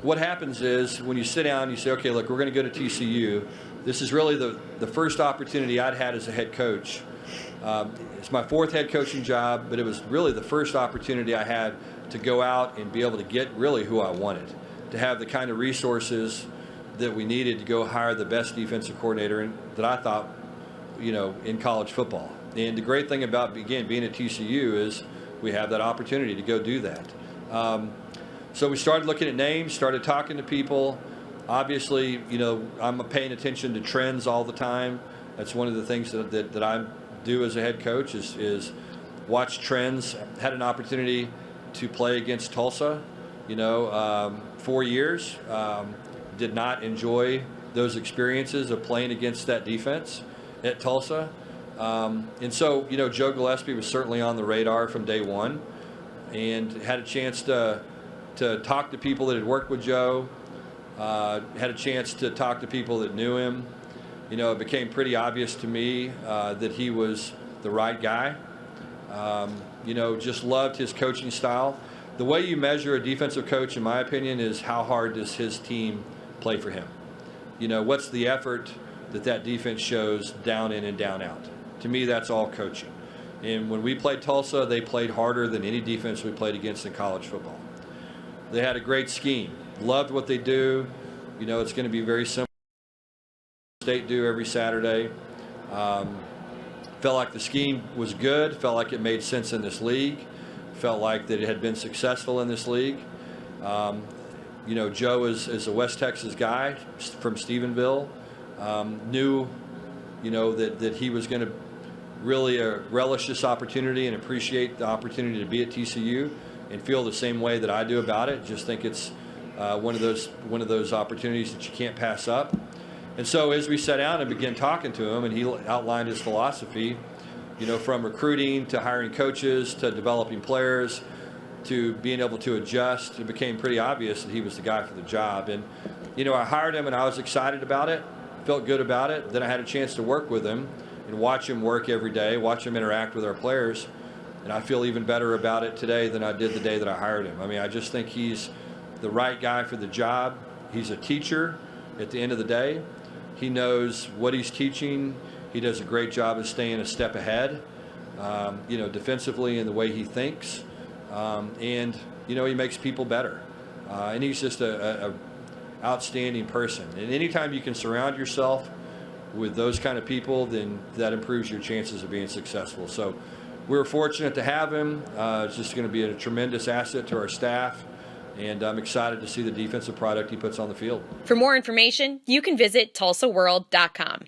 what happens is when you sit down and you say, okay, look, we're going to go to TCU. This is really the first opportunity I'd had as a head coach. It's my fourth head coaching job, but it was really the first opportunity I had to go out and be able to get really who I wanted, to have the kind of resources that we needed to go hire the best defensive coordinator that I thought, in college football. And the great thing about, again, being at TCU is we have that opportunity to go do that. So we started looking at names, started talking to people. Obviously, I'm paying attention to trends all the time. That's one of the things that I do as a head coach is watch trends. Had an opportunity to play against Tulsa, 4 years. Did not enjoy those experiences of playing against that defense at Tulsa. And so, Joe Gillespie was certainly on the radar from day one, and had a chance to talk to people that had worked with Joe, had a chance to talk to people that knew him. It became pretty obvious to me that he was the right guy. Just loved his coaching style. The way you measure a defensive coach, in my opinion, is how hard does his team play for him. What's the effort that defense shows down in and down out. To me, that's all coaching. And when we played Tulsa, they played harder than any defense we played against in college football. They had a great scheme. Loved what they do. It's going to be very similar to what State do every Saturday. Felt like the scheme was good. Felt like it made sense in this league. Felt like that it had been successful in this league. Joe is a West Texas guy from Stephenville. Knew, that he was going to really relish this opportunity and appreciate the opportunity to be at TCU and feel the same way that I do about it. Just think it's one of those opportunities that you can't pass up. And so as we sat down and began talking to him, and he outlined his philosophy, from recruiting to hiring coaches to developing players to being able to adjust, it became pretty obvious that he was the guy for the job. And, I hired him and I was excited about it, felt good about it. Then I had a chance to work with him and watch him work every day, watch him interact with our players. And I feel even better about it today than I did the day that I hired him. I mean, I just think he's the right guy for the job. He's a teacher at the end of the day. He knows what he's teaching. He does a great job of staying a step ahead, defensively in the way he thinks. And he makes people better. And he's just a outstanding person. And anytime you can surround yourself with those kind of people, then that improves your chances of being successful. So we're fortunate to have him. It's just going to be a tremendous asset to our staff. And I'm excited to see the defensive product he puts on the field. For more information, you can visit TulsaWorld.com.